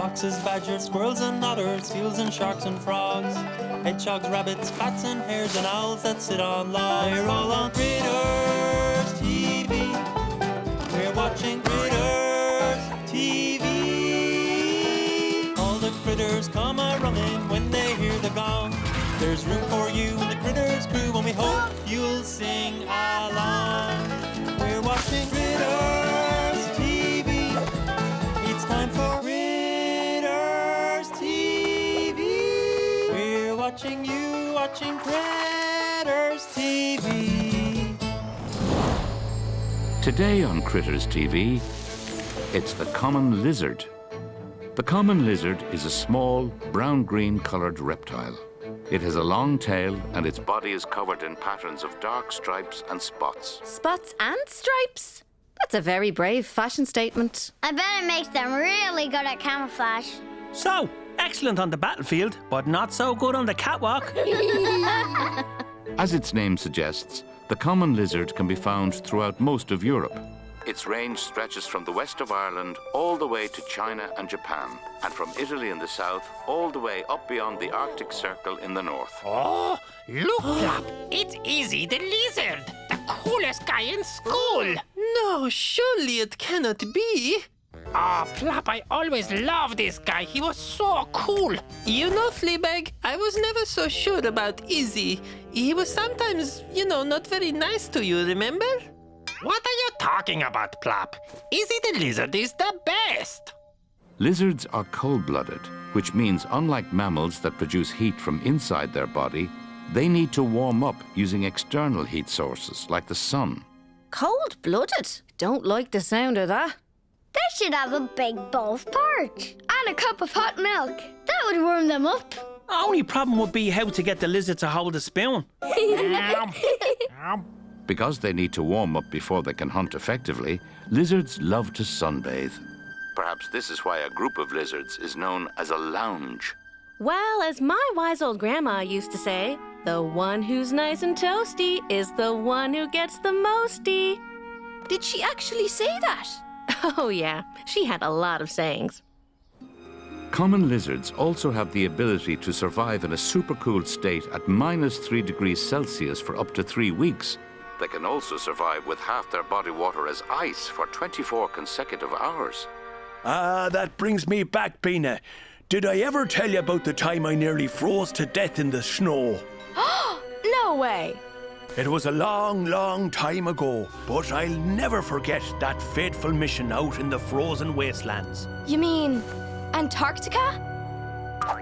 foxes, badgers, squirrels and otters, seals and sharks and frogs, hedgehogs, rabbits, bats and hares and owls that sit on logs. They're all on Critters TV. We're watching Critters TV. All the critters come a-running when they hear the gong. There's room for you in the Critters crew, and we hope you'll sing along. We're watching Critters TV. It's time for Critters TV. We're watching you, watching Critters TV. Today on Critters TV, it's the common lizard. The common lizard is a small, brown-green coloured reptile. It has a long tail and its body is covered in patterns of dark stripes and spots. Spots and stripes? That's a very brave fashion statement. I bet it makes them really good at camouflage. So, excellent on the battlefield, but not so good on the catwalk. As its name suggests, the common lizard can be found throughout most of Europe. Its range stretches from the west of Ireland all the way to China and Japan, and from Italy in the south all the way up beyond the Arctic Circle in the north. Oh, look, Plop, it's Izzy the Lizard, the coolest guy in school. No, surely it cannot be. Oh, Plop, I always loved this guy. He was so cool. You know, Fleabag, I was never so sure about Izzy. He was sometimes, not very nice to you, remember? What are you talking about, Plop? Izzy the Lizard is the best. Lizards are cold-blooded, which means unlike mammals that produce heat from inside their body, they need to warm up using external heat sources like the sun. Cold-blooded? Don't like the sound of that. They should have a big bowl of porridge and a cup of hot milk. That would warm them up. Only problem would be how to get the lizard to hold a spoon. Because they need to warm up before they can hunt effectively, lizards love to sunbathe. Perhaps this is why a group of lizards is known as a lounge. Well, as my wise old grandma used to say, the one who's nice and toasty is the one who gets the mosty. Did she actually say that? Oh yeah, she had a lot of sayings. Common lizards also have the ability to survive in a supercooled state at -3 degrees Celsius for up to 3 weeks. They can also survive with half their body water as ice for 24 consecutive hours. That brings me back, Bina. Did I ever tell you about the time I nearly froze to death in the snow? No way. It was a long, long time ago, but I'll never forget that fateful mission out in the frozen wastelands. You mean Antarctica?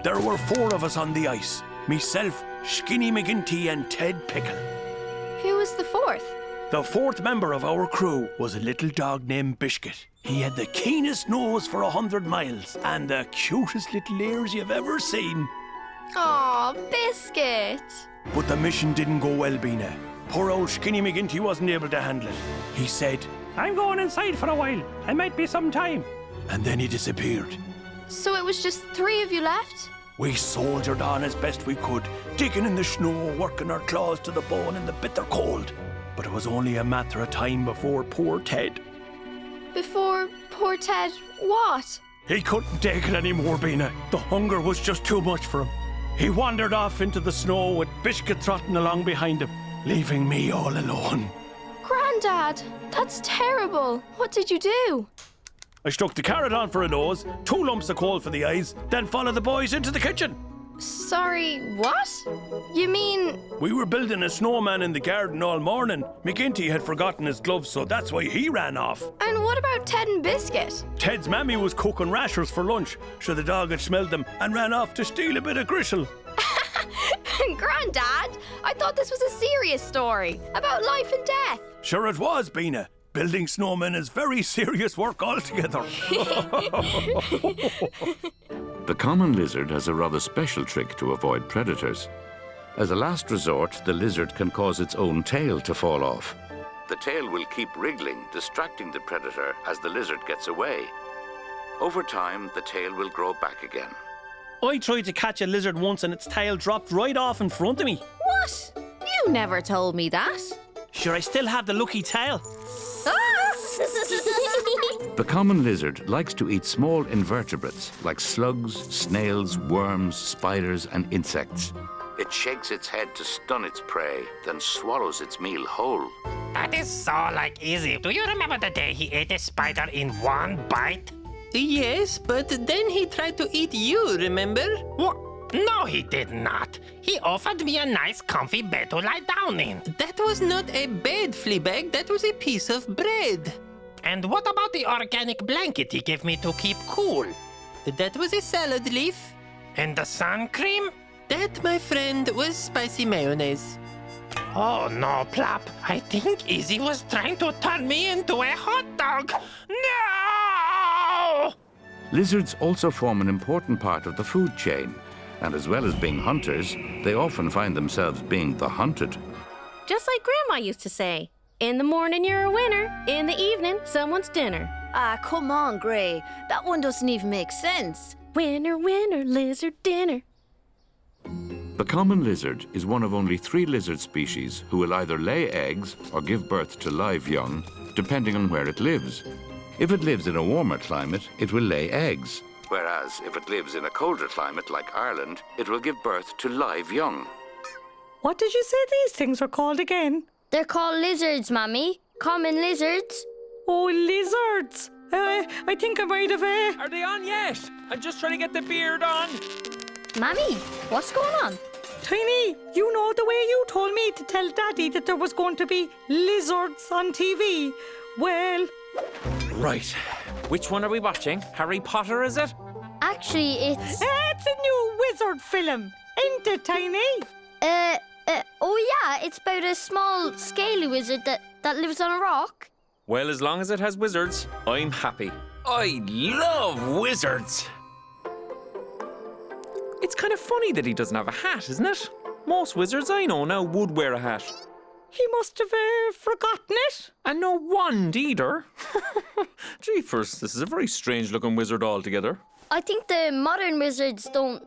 There were 4 of us on the ice. Myself, Skinny McGinty and Ted Pickle. Who was the 4th? The 4th member of our crew was a little dog named Biscuit. He had the keenest nose for 100 miles and the cutest little ears you've ever seen. Aw, Biscuit. But the mission didn't go well, Bina. Poor old Skinny McGinty wasn't able to handle it. He said, I'm going inside for a while. It might be some time. And then he disappeared. So it was just 3 of you left? We soldiered on as best we could, digging in the snow, working our claws to the bone in the bitter cold. But it was only a matter of time before poor Ted. Before poor Ted what? He couldn't take it anymore, Bina. The hunger was just too much for him. He wandered off into the snow with Biscuit trotting along behind him, leaving me all alone. Grandad, that's terrible. What did you do? I stuck the carrot on for a nose, 2 lumps of coal for the eyes, then followed the boys into the kitchen. Sorry, what? You mean... We were building a snowman in the garden all morning. McGinty had forgotten his gloves, so that's why he ran off. And what about Ted and Biscuit? Ted's mammy was cooking rashers for lunch, so the dog had smelled them and ran off to steal a bit of gristle. Grandad, I thought this was a serious story about life and death. Sure it was, Bina. Building snowmen is very serious work altogether. The common lizard has a rather special trick to avoid predators. As a last resort, the lizard can cause its own tail to fall off. The tail will keep wriggling, distracting the predator as the lizard gets away. Over time, the tail will grow back again. I tried to catch a lizard once and its tail dropped right off in front of me. What? You never told me that. Sure, I still have the lucky tail. Ah! The common lizard likes to eat small invertebrates like slugs, snails, worms, spiders, and insects. It shakes its head to stun its prey, then swallows its meal whole. That is so like Izzy. Do you remember the day he ate a spider in one bite? Yes, but then he tried to eat you, remember? What? No, he did not. He offered me a nice comfy bed to lie down in. That was not a bed, Fleabag. That was a piece of bread. And what about the organic blanket he gave me to keep cool? That was a salad leaf. And the sun cream? That, my friend, was spicy mayonnaise. Oh no, Plop. I think Izzy was trying to turn me into a hot dog. No! Lizards also form an important part of the food chain, and as well as being hunters, they often find themselves being the hunted. Just like Grandma used to say, in the morning you're a winner, in the evening someone's dinner. Ah, come on, Gray. That one doesn't even make sense. Winner, winner, lizard dinner. The common lizard is one of only 3 lizard species who will either lay eggs or give birth to live young, depending on where it lives. If it lives in a warmer climate, it will lay eggs, whereas if it lives in a colder climate like Ireland, it will give birth to live young. What did you say these things are called again? They're called lizards, Mammy. Common lizards. Oh, lizards. I think I might have... Are they on yet? I'm just trying to get the beard on. Mammy, what's going on? Tiny, you know the way you told me to tell Daddy that there was going to be lizards on TV? Well... Right. Which one are we watching? Harry Potter, is it? Actually, it's... It's a new wizard film, ain't it, Tiny? Oh yeah, it's about a small, scaly wizard that lives on a rock. Well, as long as it has wizards, I'm happy. I love wizards! It's kind of funny that he doesn't have a hat, isn't it? Most wizards I know now would wear a hat. He must have forgotten it. And no wand either. Jeepers, this is a very strange-looking wizard altogether. I think the modern wizards don't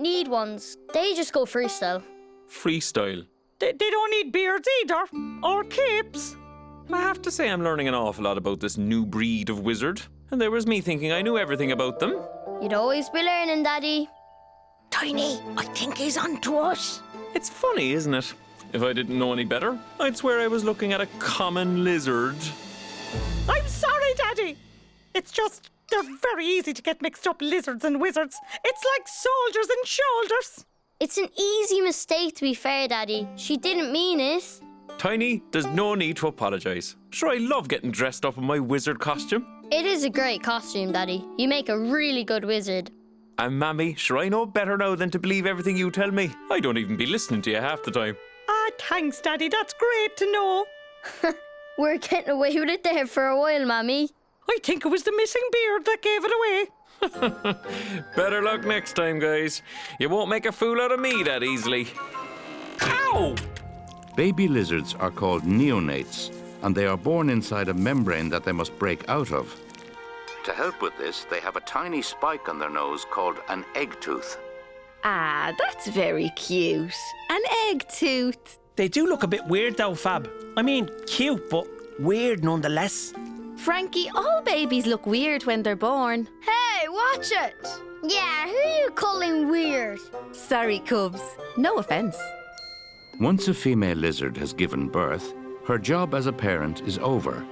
need ones. They just go freestyle. Freestyle. They don't need beards either, or capes. I have to say I'm learning an awful lot about this new breed of wizard. And there was me thinking I knew everything about them. You'd always be learning, Daddy. Tiny, I think he's on to us. It's funny, isn't it? If I didn't know any better, I'd swear I was looking at a common lizard. I'm sorry, Daddy. It's just, they're very easy to get mixed up, lizards and wizards. It's like soldiers and shoulders. It's an easy mistake, to be fair, Daddy. She didn't mean it. Tiny, there's no need to apologise. Sure, I love getting dressed up in my wizard costume. It is a great costume, Daddy. You make a really good wizard. And Mammy, sure I know better now than to believe everything you tell me. I don't even be listening to you half the time. Ah, thanks, Daddy. That's great to know. We're getting away with it there for a while, Mammy. I think it was the missing beard that gave it away. Better luck next time, guys. You won't make a fool out of me that easily. Ow! Baby lizards are called neonates, and they are born inside a membrane that they must break out of. To help with this, they have a tiny spike on their nose called an egg tooth. Ah, that's very cute. An egg tooth. They do look a bit weird though, Fab. I mean, cute, but weird nonetheless. Frankie, all babies look weird when they're born. Hey, watch it! Yeah, who are you calling weird? Sorry, Cubs. No offence. Once a female lizard has given birth, her job as a parent is over,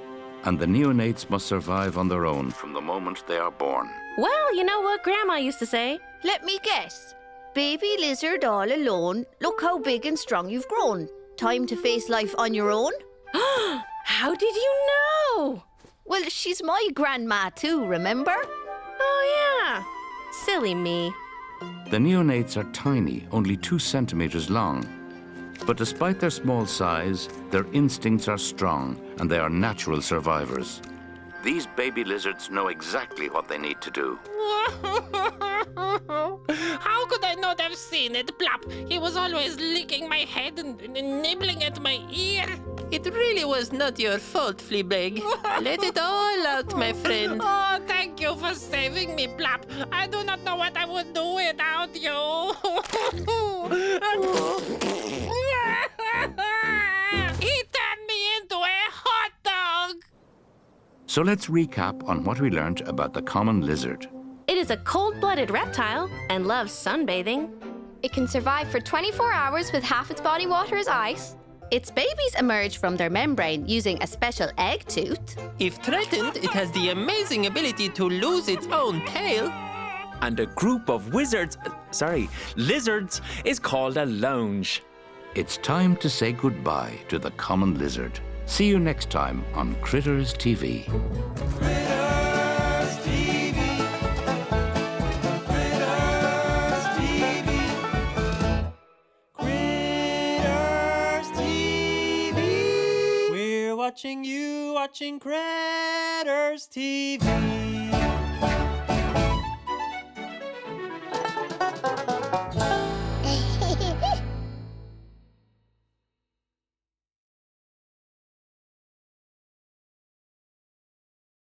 and the neonates must survive on their own from the moment they are born. Well, you know what Grandma used to say? Let me guess. Baby lizard all alone. Look how big and strong you've grown. Time to face life on your own? How did you know? Well, she's my grandma too, remember? Oh, yeah. Silly me. The neonates are tiny, only 2 centimeters long. But despite their small size, their instincts are strong and they are natural survivors. These baby lizards know exactly what they need to do. How could I not have seen it, Plop? He was always licking my head and nibbling at my ear. It really was not your fault, Fleabag. Let it all out, my friend. Oh, thank you for saving me, Plop. I do not know what I would do without you. He turned me into a hot dog. So let's recap on what we learnt about the common lizard. It is a cold-blooded reptile and loves sunbathing. It can survive for 24 hours with half its body water as ice. Its babies emerge from their membrane using a special egg tooth. If threatened, it has the amazing ability to lose its own tail. And a group of lizards is called a lounge. It's time to say goodbye to the common lizard. See you next time on Critters TV. Critters TV. Critters TV. Critters TV. We're watching you watching Critters TV.